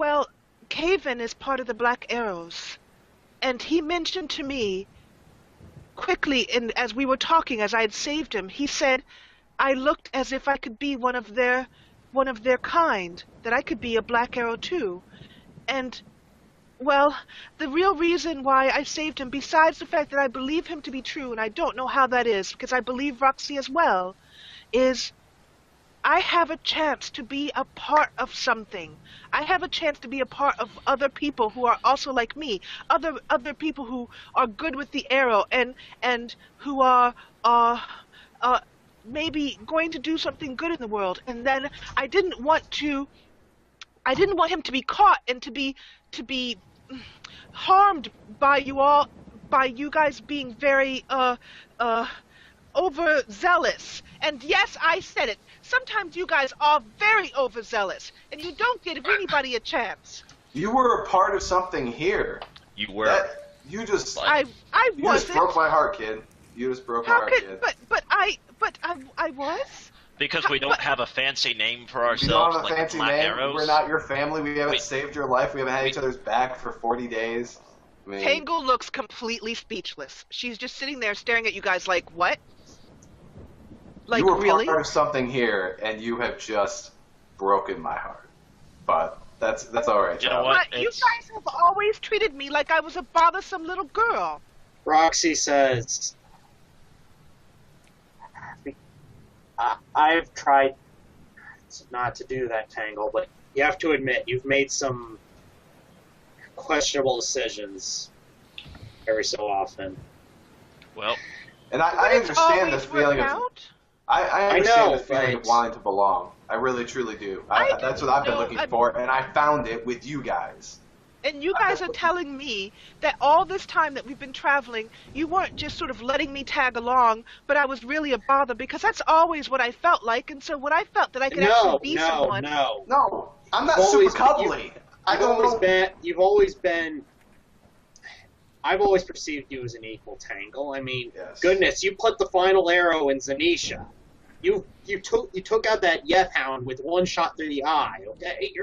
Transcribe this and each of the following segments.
Well, Caven is part of the Black Arrows, and he mentioned to me quickly, as we were talking, as I had saved him, he said I looked as if I could be one of their kind, that I could be a Black Arrow too. And, well, the real reason why I saved him, besides the fact that I believe him to be true, and I don't know how that is, because I believe Roxy as well, is I have a chance to be a part of something. I have a chance to be a part of other people who are also like me, other people who are good with the arrow and who are maybe going to do something good in the world. And then I didn't want him to be caught and to be harmed by you guys being very overzealous. And yes, I said it. Sometimes you guys are very overzealous, and you don't give anybody a chance. You were a part of something here. You were. You just. I wasn't. You just broke my heart, kid. You just broke my heart, kid. But I was. Because we don't have a fancy name for ourselves. We don't have a like fancy Black name. Arrows. We're not your family. We haven't saved your life. We haven't had each other's back for 40 days. I mean, Tangle looks completely speechless. She's just sitting there staring at you guys like, what? Like, you were really? part of something here, and you have just broken my heart. But that's all right. You know what? You guys have always treated me like I was a bothersome little girl. Roxy says, I've tried not to do that, Tangle, but you have to admit you've made some questionable decisions every so often. Well, and I understand the feeling of. I understand the feeling of wanting to belong. I really, truly do. That's what I've been looking for, and I found it with you guys. And you guys are telling me that all this time that we've been traveling, you weren't just sort of letting me tag along, but I was really a bother, because that's always what I felt like, and so when I felt that I could actually be someone... No, I'm not super cuddly. I've always perceived you as an equal, Tangle. I mean, goodness, you put the final arrow in Zanisha. You took out that Yeth Hound with one shot through the eye. Okay,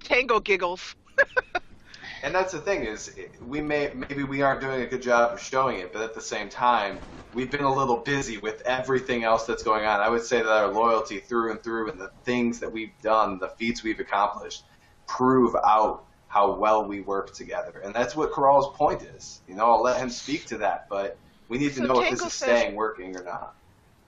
Tangle giggles. And that's the thing is, maybe we aren't doing a good job of showing it, but at the same time, we've been a little busy with everything else that's going on. I would say that our loyalty through and through, and the things that we've done, the feats we've accomplished, prove out how well we work together. And that's what Corral's point is. You know, I'll let him speak to that, but we need to know if this is staying working or not.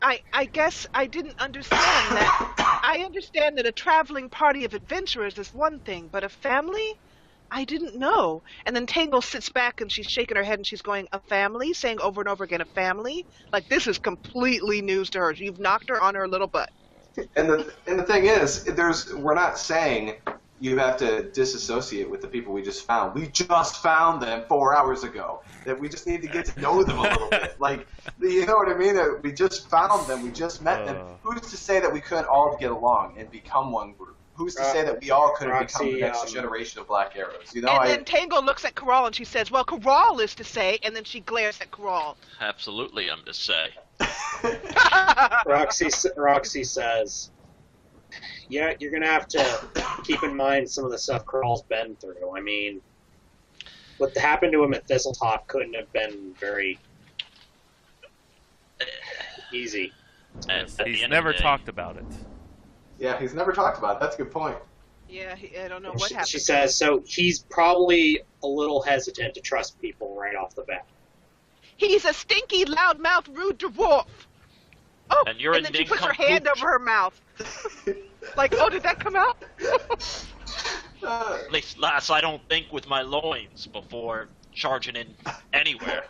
I guess I didn't understand that. I understand that a traveling party of adventurers is one thing, but a family? I didn't know. And then Tangle sits back and she's shaking her head and she's going, a family? Saying over and over again, a family? Like, this is completely news to her. You've knocked her on her little butt. And the thing is, we're not saying you have to disassociate with the people we just found. We just found them 4 hours ago. That we just need to get to know them a little bit. Like, you know what I mean? That we just found them. We just met them. Who's to say that we couldn't all get along and become one group? Who's to say that we all couldn't become the next generation of Black Arrows? You know, and then Tangle looks at Corral and she says, well, Corral is to say, and then she glares at Corral. Absolutely, I'm to say. Roxy says, yeah, you're going to have to keep in mind some of the stuff Corral's been through. I mean, what happened to him at Thistletop couldn't have been very easy. He's never talked about it. Yeah, he's never talked about it. That's a good point. Yeah, I don't know what happened. She says, so he's probably a little hesitant to trust people right off the bat. He's a stinky, loudmouth, rude dwarf. Oh, and then she puts her hand over her mouth. Like, oh, did that come out? At least, lass, I don't think with my loins before charging in anywhere.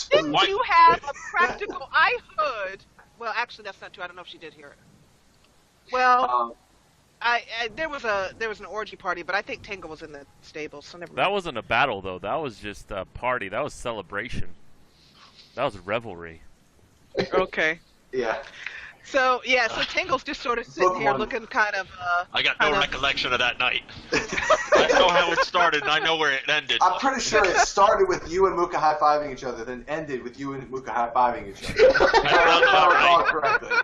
Didn't you have a practical... I heard... Well, actually, that's not true. I don't know if she did hear it. Well, there was an orgy party, but I think Tangle was in the stable, so never mind. That wasn't a battle, though. That was just a party. That was celebration. That was revelry. Okay. Yeah. So Tangle's just sort of sitting here looking kind of... I got no recollection of that night. I know how it started, and I know where it ended. I'm pretty sure it started with you and Muka high-fiving each other, then ended with you and Muka high-fiving each other. If I recall correctly.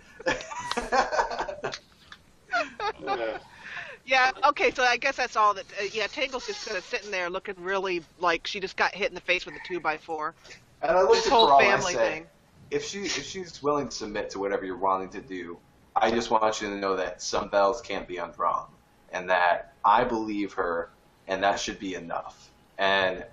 Yeah, Okay, so I guess that's all that. Yeah, Tangle's just kind of sitting there looking really like she just got hit in the face with a 2x4. And I look This at whole Coral and I family say, thing. if she's willing to submit to whatever you're wanting to do, I just want you to know that some bells can't be unrung, and that I believe her, and that should be enough. And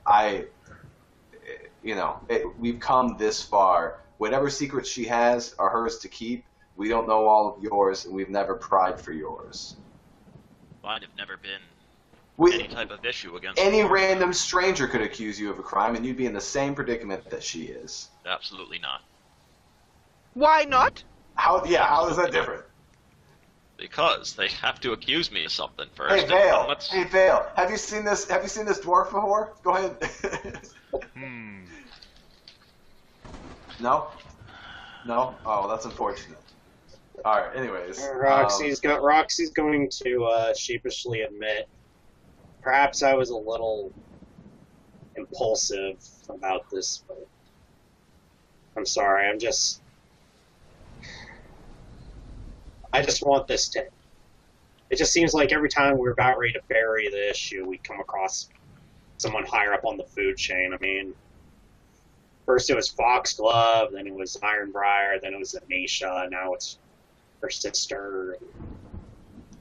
we've come this far. Whatever secrets she has are hers to keep. We don't know all of yours, and we've never pried for yours. Might have never been any type of issue against any yours. random stranger could accuse you of a crime, and you'd be in the same predicament that she is. Absolutely not. Why not? How is that different? Because they have to accuse me of something first. Hey Vale, have you seen this dwarf before? Go ahead. No? Oh, that's unfortunate. Alright, anyways. Roxy's going to sheepishly admit, perhaps I was a little impulsive about this, but I'm sorry, I just want this to... It just seems like every time we're about ready to bury the issue, we come across someone higher up on the food chain. I mean, first it was Foxglove, then it was Ironbriar, then it was Anisha, now it's her sister.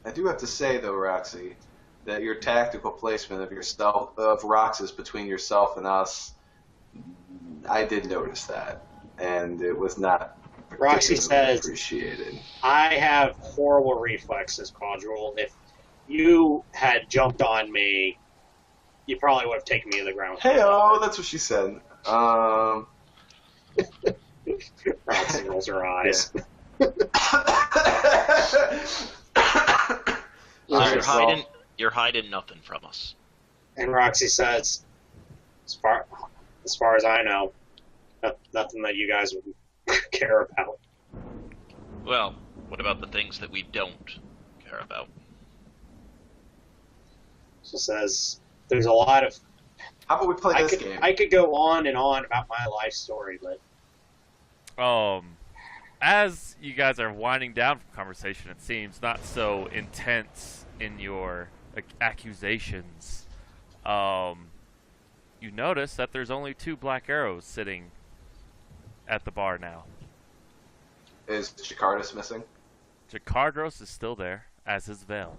I do have to say, though, Roxy, that your tactical placement of Roxas between yourself and us, I did notice that, and it was not Roxy says, appreciated. I have horrible reflexes, Quadrule. If you had jumped on me, you probably would have taken me to the ground. Hey-oh, that's what she said. Roxy rolls her eyes. You're hiding nothing from us. And Roxy says, as far as I know, nothing that you guys would care about. Well, what about the things that we don't care about? She says, there's a lot of... How about we play this game? I could go on and on about my life story, but... As you guys are winding down from conversation, it seems not so intense in your accusations. You notice that there's only 2 black arrows sitting at the bar now. Is Jacardus missing? Jacardros is still there, as is Vale.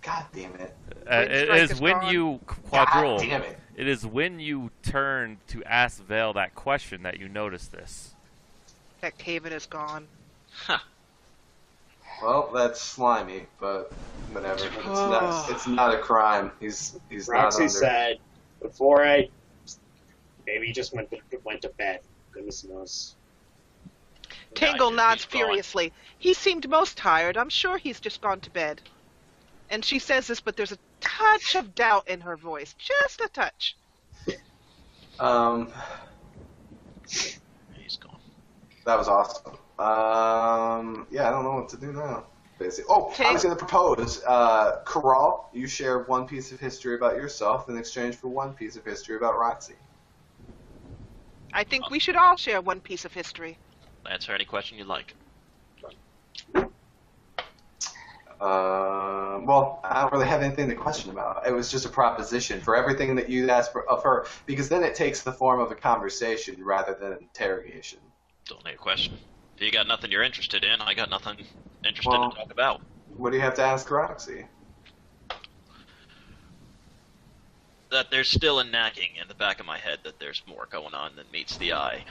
God damn it. It is when you Quadrule. God damn it. It is when you turn to ask Vale that question that you notice this. That Caven is gone. Huh. Well, that's slimy, but whatever. It's not a crime. He's Roxy not under... said, before I... Maybe he just went to bed. Goodness knows. Tangle nods He's gone. furiously. He seemed most tired. I'm sure he's just gone to bed. And she says this, but there's a touch of doubt in her voice. Just a touch. He's gone. That was awesome. Yeah, I don't know what to do now. Basically. Oh, I was going to propose, Corral, you share one piece of history about yourself in exchange for one piece of history about Roxy. I think we should all share one piece of history. Answer any question you like. Well, I don't really have anything to question about. It was just a proposition for everything that you asked of her, because then it takes the form of a conversation rather than an interrogation. Don't need a question. If you got nothing you're interested in, I got nothing interested to talk about. What do you have to ask Roxy? That there's still a nagging in the back of my head that there's more going on than meets the eye.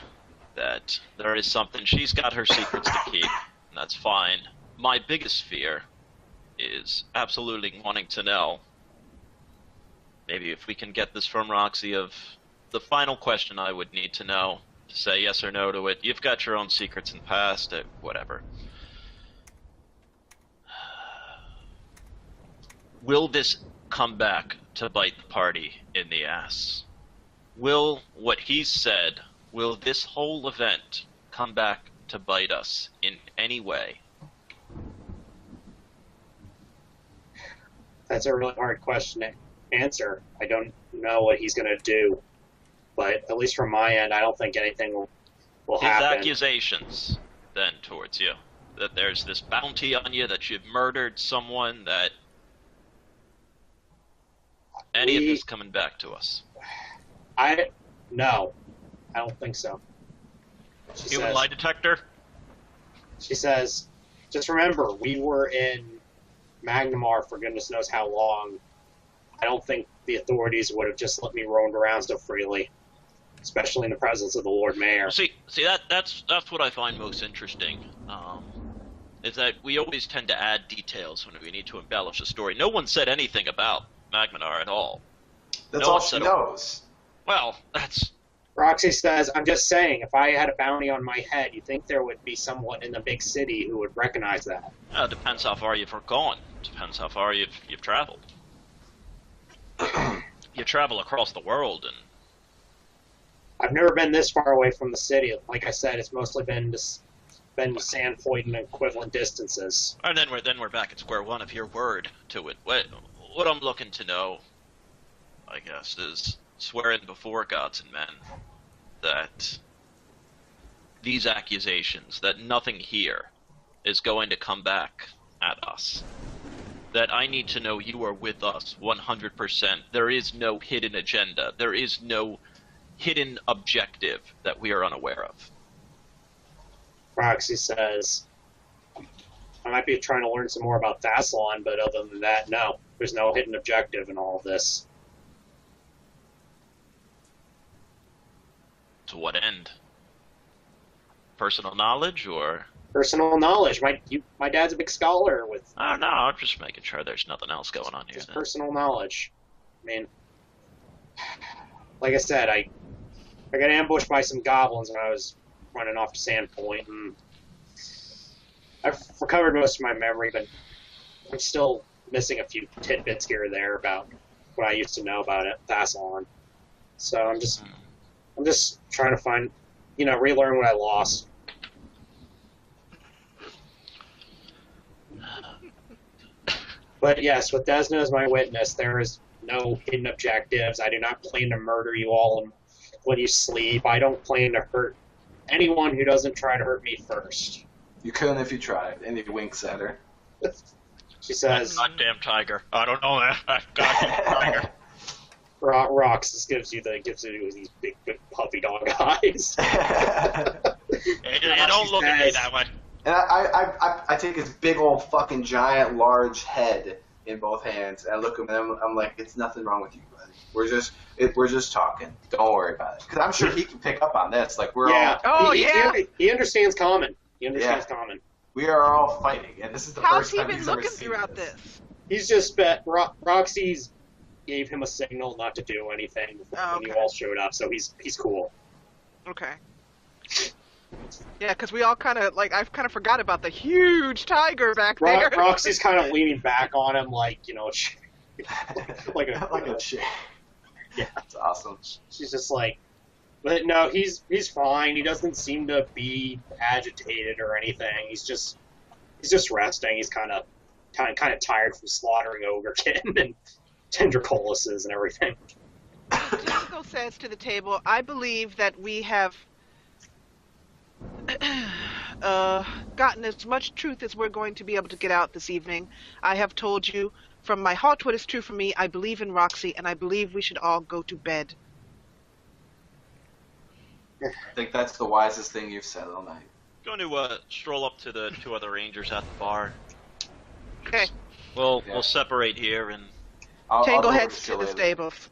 That there is something, she's got her secrets to keep, and that's fine. My biggest fear is absolutely wanting to know, maybe if we can get this from Roxy, of the final question I would need to know, to say yes or no to it. You've got your own secrets in the past, whatever. Will this come back to bite the party in the ass? Will what he said, will this whole event come back to bite us in any way? That's a really hard question to answer. I don't know what he's going to do, but at least from my end, I don't think anything will happen. His accusations, then, towards you, that there's this bounty on you, that you've murdered someone, that any of this coming back to us? No, I don't think so. Human lie detector? She says, just remember, we were in Magnamar for goodness knows how long. I don't think the authorities would have just let me roam around so freely, especially in the presence of the Lord Mayor. See, that's what I find most interesting. Is that we always tend to add details when we need to embellish a story. No one said anything about Magmanar at all. That's all she knows. Well, that's... Roxy says, I'm just saying, if I had a bounty on my head, you think there would be someone in the big city who would recognize that? Depends how far you've gone. Depends how far you've traveled. You travel across the world, and... I've never been this far away from the city. Like I said, it's mostly been to Sandpoint and equivalent distances. And then we're back at square one of your word to it. What I'm looking to know, I guess, is swearing before gods and men that these accusations, that nothing here is going to come back at us. That I need to know you are with us 100%. There is no hidden agenda. There is no hidden objective that we are unaware of. Roxy says, I might be trying to learn some more about Thassalon, but other than that, no. There's no hidden objective in all of this. To what end? Personal knowledge, or...? Personal knowledge. My dad's a big scholar with... Oh, no, I'm just making sure there's nothing else going on here. Just personal knowledge. I mean, like I said, I got ambushed by some goblins when I was running off to Sandpoint, and I've recovered most of my memory, but I'm still missing a few tidbits here or there about what I used to know about it, Thassalon. So I'm just trying to find, relearn what I lost. But yes, with Desna as my witness, there is no hidden objectives. I do not plan to murder you all when you sleep. I don't plan to hurt anyone who doesn't try to hurt me first. You couldn't if you tried. And he winks at her. She says, "Goddamn tiger! I don't know that. Goddamn tiger." Rox just gives you these big puppy dog eyes. And don't look at me that way. And I take his big old fucking giant large head in both hands, and I look at him and I'm like, it's nothing wrong with you, buddy. We're just talking. Don't worry about it. Because I'm sure he can pick up on this. Like we're all. He understands common. He understands common. We are all fighting, and this is the first time he's ever seen this. How's he been looking throughout this? He's just Roxy's gave him a signal not to do anything when you all showed up, so he's cool. Okay. Yeah, because we all kind of, I've kind of forgot about the huge tiger back there. Roxy's kind of leaning back on him, like a chick. Yeah, that's awesome. She's just like, but no, he's fine. He doesn't seem to be agitated or anything. He's just resting. He's kind of tired from slaughtering Ogrekin and Tendricoluses and everything. Diego says to the table, I believe that we have gotten as much truth as we're going to be able to get out this evening. I have told you from my heart what is true for me. I believe in Roxy, and I believe we should all go to bed. I think that's the wisest thing you've said all night. Going to stroll up to the two other rangers at the bar. Okay. We'll separate here and... Tangle heads to the stables.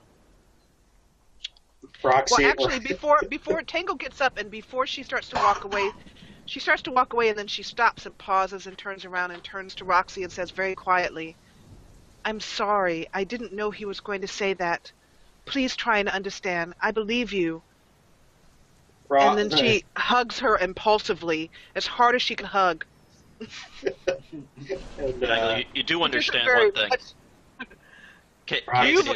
Roxy, well, actually, before Tangle gets up and before she starts to walk away, and then she stops and pauses and turns around and turns to Roxy and says very quietly, I'm sorry. I didn't know he was going to say that. Please try and understand. I believe you. And then she hugs her impulsively, as hard as she can hug. And, you do understand one thing.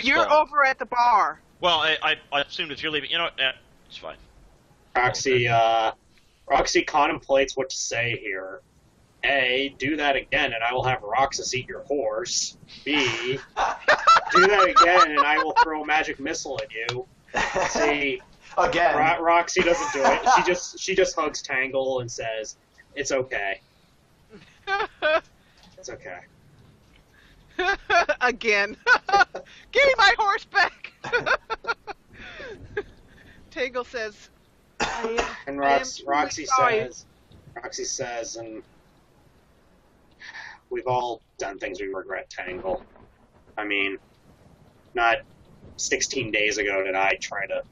You're over at the bar. Well, I assumed if you're leaving, it's fine. Roxy contemplates what to say here. A, do that again and I will have Roxas eat your horse. B, do that again and I will throw a magic missile at you. C, again. Roxy doesn't do it. She just hugs Tangle and says, it's okay. It's okay. Again. Give me my horse! horseback. Tangle says, And I am Roxy sorry. says, and we've all done things we regret, Tangle. I mean, not 16 days ago did I try to,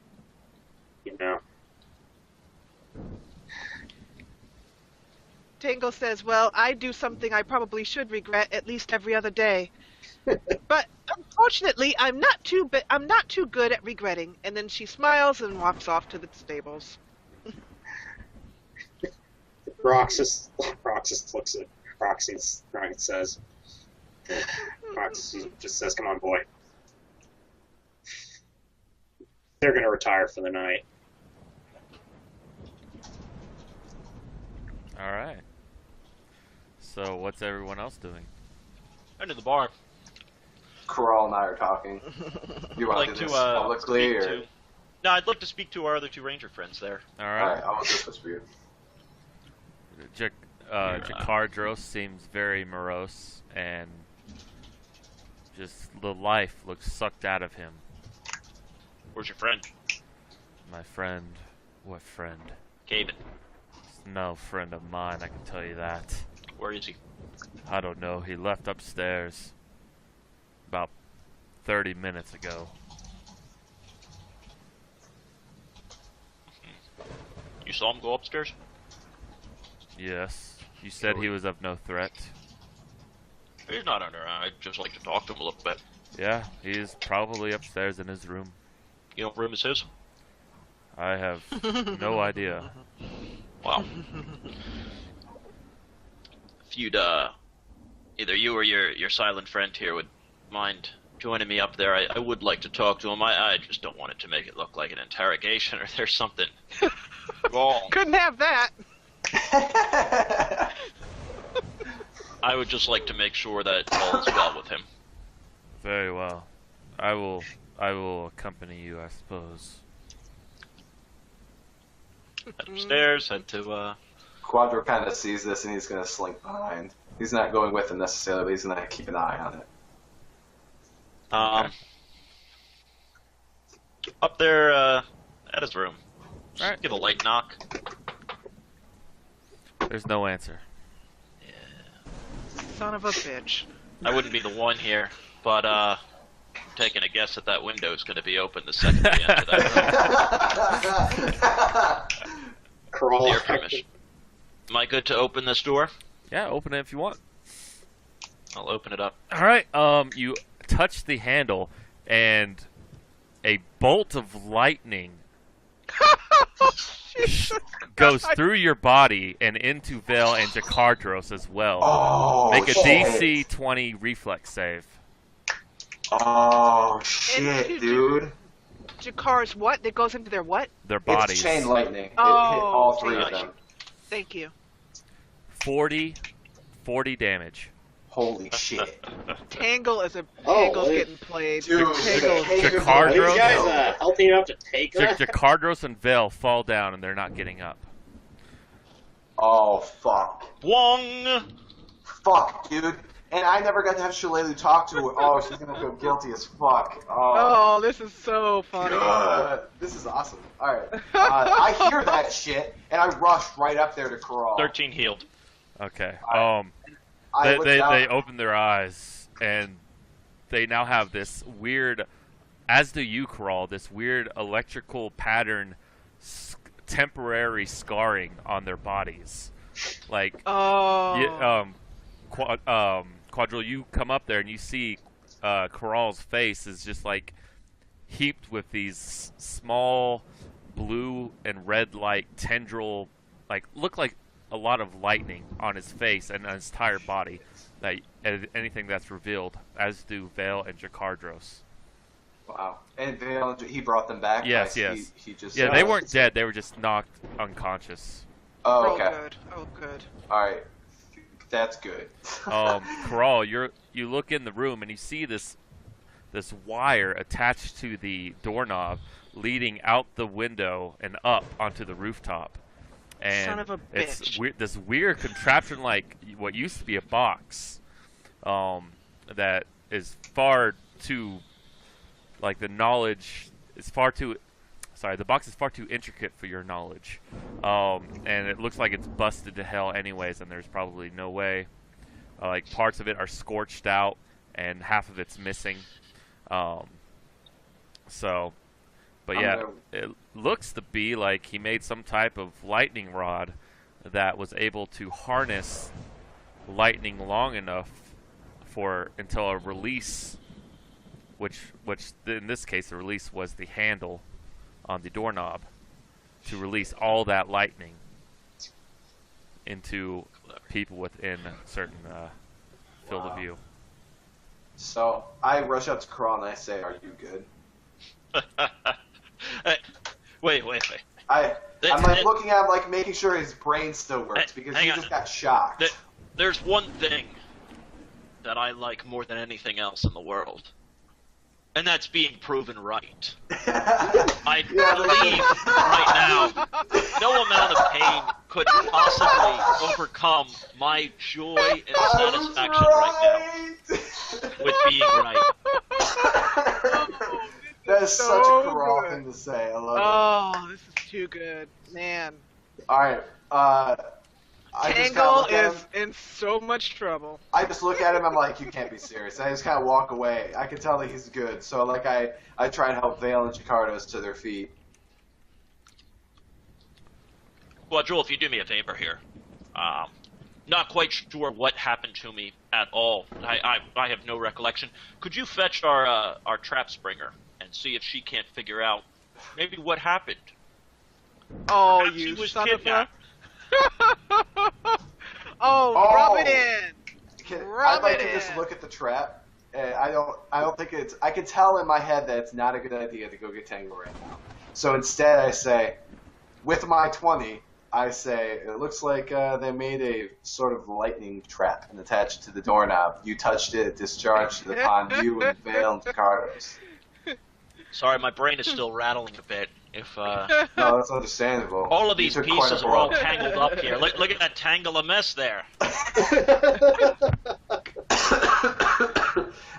Tangle says, well, I do something I probably should regret at least every other day. But unfortunately, I'm not too good at regretting. And then she smiles and walks off to the stables. Roxas looks at Roxy and says, Roxy just says, come on, boy. They're going to retire for the night. All right. So what's everyone else doing? Into the bar. Corral and I are talking. You want to do this publicly, or? No, I'd love to speak to our other two ranger friends there. All All right. right, I'll just whisper you. Jakardros seems very morose, and just the life looks sucked out of him. Where's your friend? My friend. What friend? Caven. No friend of mine, I can tell you that. Where is he? I don't know. He left upstairs about 30 minutes ago. You saw him go upstairs? Yes. You said he was of no threat. He's not under. I'd just like to talk to him a little bit. Yeah, he's probably upstairs in his room. You know what room is his? I have no idea. Wow. If you'd, either you or your silent friend here would mind joining me up there, I would like to talk to him. I just don't want it to make it look like an interrogation or there's something wrong. Couldn't have that. I would just like to make sure that all is well with him. Very well. I will accompany you, I suppose. Head upstairs, head to, Quadro kind of sees this and he's going to slink behind. He's not going with him necessarily, but he's going to keep an eye on it. Up there, at his room. Just Alright. give a light knock. There's no answer. Son of a bitch. I wouldn't be the one here, but, I'm taking a guess that window's gonna be open the second we enter that room. Crawl. Your permission. Am I good to open this door? Yeah, open it if you want. I'll open it up. Alright, you touch the handle, and a bolt of lightning goes through your body and into Vale and Jakardros as well. Oh, Make a shit. DC 20 reflex save. Oh, shit, Into dude. Jakar's what? That goes into their what? Their bodies. It's chain lightning. It hit Oh, all three of chain them. Thank you. 40 damage. Holy shit. Tangle's Oh, getting played. Dude, Tangle. Jakardros? Are you guys healthy enough to take that? Jakardros and Vale fall down and they're not getting up. Oh, fuck. Wong! Fuck, dude. And I never got to have Shillelagh talk to her. Oh, she's gonna feel guilty as fuck. Oh, this is so funny. God. This is awesome. Alright. I hear that shit, and I rush right up there to Corral. 13 healed. Okay. I look They down- open their eyes and they now have this weird, as do you, Crawl, this weird electrical pattern, temporary scarring on their bodies. Like, Oh. Quadril, you come up there and you see Corral's face is just like heaped with these small blue and red like tendril, like look like a lot of lightning on his face and on his entire body. Like anything that's revealed, as do Vale and Jakardros. Wow. And Vale, he brought them back? Yes, Like, yes. He just, Yeah, they weren't dead; they were just knocked unconscious. Oh, okay. good. Oh, good. Alright. That's good. Corral, you look in the room and you see this wire attached to the doorknob leading out the window and up onto the rooftop. And Son of a it's bitch. this weird contraption like what used to be a box that is far too like the knowledge is far too. Sorry, the box is far too intricate for your knowledge, and it looks like it's busted to hell anyways, and there's probably no way. Like parts of it are scorched out, and half of it's missing. So, but yeah, it looks to be like he made some type of lightning rod that was able to harness lightning long enough until a release, which in this case the release was the handle on the doorknob, to release all that lightning into people within a certain field of view. So I rush up to Crawl and I say, "Are you good?" Wait. I'm like looking at him, like making sure his brain still works because he just got shocked. There's one thing that I like more than anything else in the world, and that's being proven right. I believe right now, no amount of pain could possibly overcome my joy and satisfaction right now with being right. That is such a Crawl thing to say. I love it. Oh, this is too good, man. All right. Tangle is in so much trouble. I just look at him. I'm like, you can't be serious. I just kind of walk away. I can tell that he's good. So like I try and help Vale and Jakardos to their feet. Well, Joel, if you do me a favor here, not quite sure what happened to me at all. I have no recollection. Could you fetch our trap springer and see if she can't figure out maybe what happened? Oh, Perhaps you she was son of a... kidnapped. Rub it in. I'd like to just look at the trap. And I don't think it's. I can tell in my head that it's not a good idea to go get Tangle right now. So instead, I say, with my 20, I say it looks like they made a sort of lightning trap and attached it to the doorknob. You touched it, it discharged it upon you and Vale and Jakardos. Sorry, my brain is still rattling a bit. No, that's understandable. All of these pieces are all tangled up here. Look at that tangle of mess there.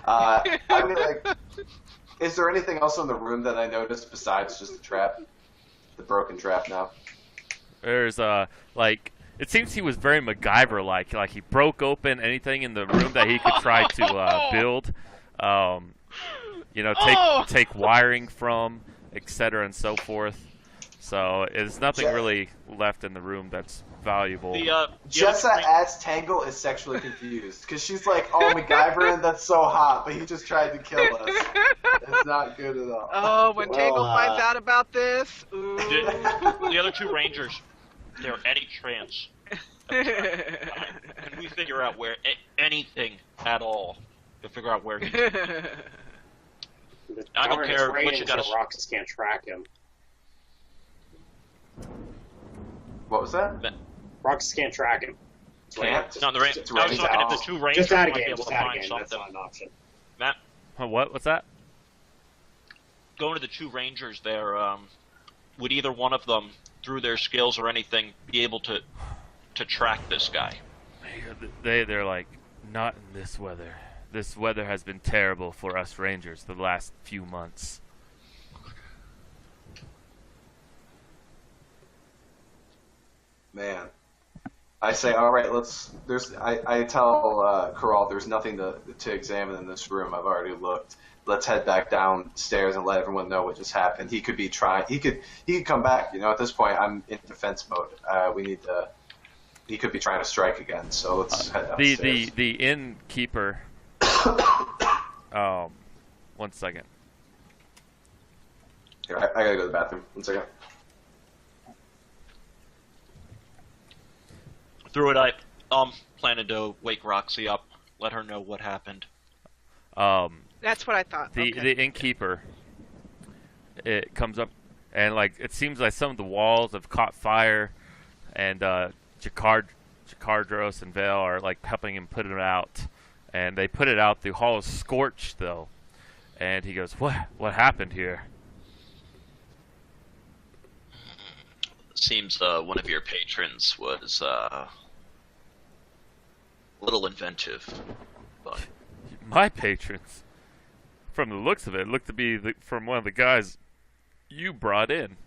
I mean, like, is there anything else in the room that I noticed besides just the trap? The broken trap now? There's, like, it seems he was very MacGyver-like. Like, he broke open anything in the room that he could try to build. You know, take wiring from, etc. and so forth. So there's nothing really left in the room that's valuable. Jessa as Tangle is sexually confused because she's like, "Oh, MacGyver, that's so hot," but he just tried to kill us. It's not good at all. Oh, when Tangle finds out about this, ooh. The other two Rangers, they're any chance. Can we figure out where anything at all to figure out where he is? I don't care what you got. So Roxas can't track him. What was that? Roxas can't track him. Can't? No, I was talking if the two Rangers just out might again, be able to find something. That's not an option. Matt? What's that? Going to the two Rangers there, would either one of them, through their skills or anything, be able to track this guy? They're like, not in this weather. This weather has been terrible for us Rangers the last few months. Man. I say, all right, I tell Corral there's nothing to examine in this room. I've already looked. Let's head back downstairs and let everyone know what just happened. He could be trying. He could come back. You know, at this point, I'm in defense mode. He could be trying to strike again. So let's head downstairs. The innkeeper. 1 second. Here, I gotta go to the bathroom. 1 second. Through it, I planning to wake Roxy up, let her know what happened. That's what I thought. The innkeeper, it comes up, and like it seems like some of the walls have caught fire, and Jakardros and Vale are like helping him put it out, and they put it out. The hall is scorched though, and he goes, "What happened here?" Seems one of your patrons was a little inventive, but My patrons? From the looks of it, it looked to be from one of the guys you brought in.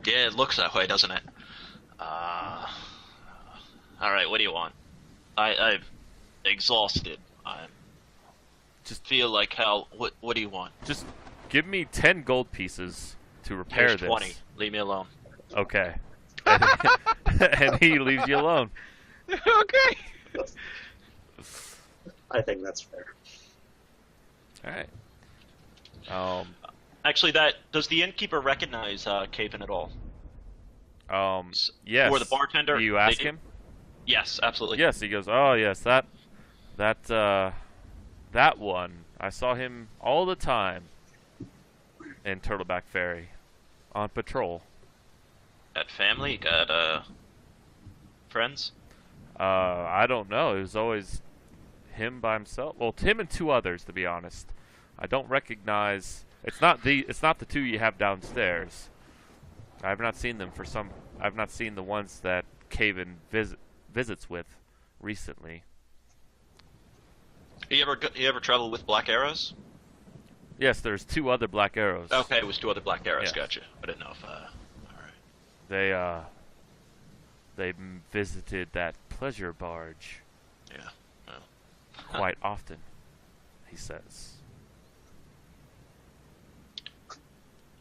Yeah, it looks that way, doesn't it? Alright, what do you want? I'm exhausted. I just feel like hell. What do you want? Just give me 10 gold pieces to repair Here's this. 20. Leave me alone. Okay. And he leaves you alone. Okay. I think that's fair. Alright. Actually, does the innkeeper recognize Caven at all? Yes. Or the bartender? Do you ask him? Yes, absolutely. Yes, he goes, oh yes, that one. I saw him all the time in Turtleback Ferry on patrol. Got family? Got friends? I don't know. It was always him by himself. Well, him and 2 others, to be honest. I don't recognize. It's not the 2 you have downstairs. I've not seen them I've not seen the ones that Caven visits with recently. You ever travel with Black Arrows? Yes, there's 2 other Black Arrows. Okay, it was 2 other Black Arrows. Yeah. Gotcha. I didn't know if. All right. They visited that pleasure barge. Yeah. Well. Quite often, he says.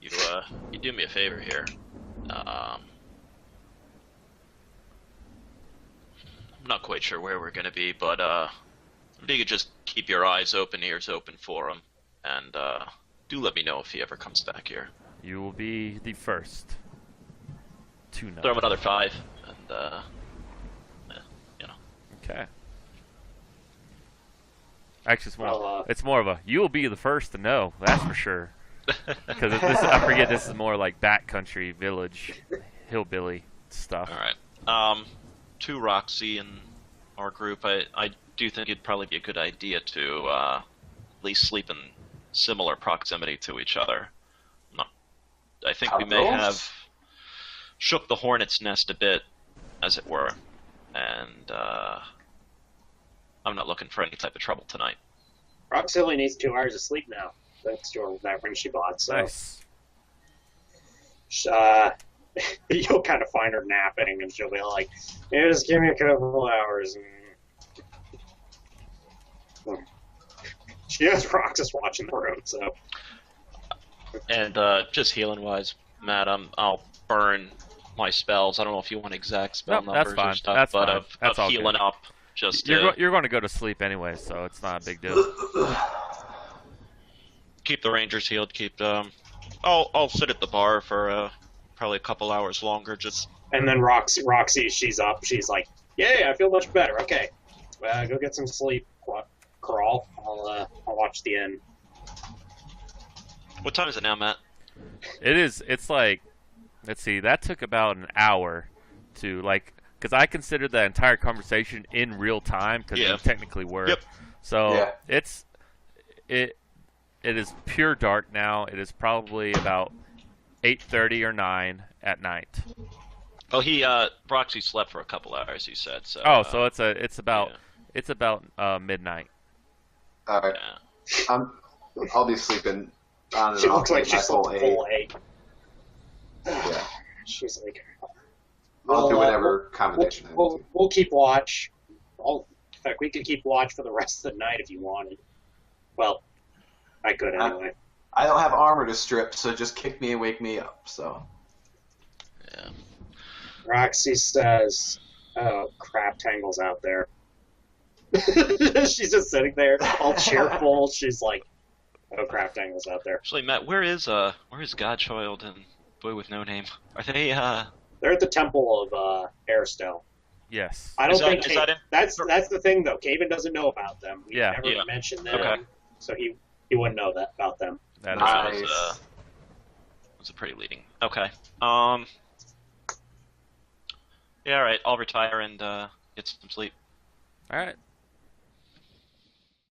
You do me a favor here. I'm not quite sure where we're gonna be, but if you could just keep your eyes open, ears open for him, and do let me know if he ever comes back here. You will be the first to know. Throw him another 5, and you know. Okay. Actually, it's more of a you will be the first to know. That's for sure. Because I forget this is more like backcountry, village, hillbilly stuff. All right. To Roxy and our group, I do think it'd probably be a good idea to at least sleep in similar proximity to each other. I think we may have shook the hornet's nest a bit, as it were, and I'm not looking for any type of trouble tonight. Roxy only needs 2 hours of sleep now, thanks to that ring she bought. So. Nice. You'll kind of find her napping, and she'll be like, yeah, just give me a couple hours. And... She has Roxas watching the room, so... And just healing-wise, Matt, I'll burn my spells. I don't know if you want exact spell numbers or stuff, that's but fine. Of healing up. Just you're going to go to sleep anyway, so it's not a big deal. Keep the rangers healed. I'll sit at the bar for probably a couple hours longer. And then Roxy, she's up. She's like, "Yeah, I feel much better. Okay, go get some sleep, Crawl. I'll watch the end." What time is it now, Matt? It's like, let's see, that took about an hour to because I considered that entire conversation in real time because we technically were. Yep. So it is pure dark now. It is probably about 8:30 or 9 at night. Oh, Roxy slept for a couple hours. He said so. Oh, so it's about midnight. All right. Yeah. I'll be sleeping on and she off. Looks like she's slept a full 8. Yeah. She's like. I'll do whatever combination. We'll keep watch. In fact, we could keep watch for the rest of the night if you wanted. Well, I could anyway. I don't have armor to strip, so just kick me and wake me up. So. Yeah. Roxy says, "Oh crap, Tangle's out there." She's just sitting there, all cheerful. She's like, "Oh crap, Tangle's out there." Actually, Matt, where is Godchild and Boy with No Name? Are they? They're at the Temple of Airstone. Yes. I don't think that's the thing though. Caven doesn't know about them. We never mentioned them, okay. So he wouldn't know that about them. That nice. was a pretty leading. Okay. Yeah. All right. I'll retire and get some sleep. All right.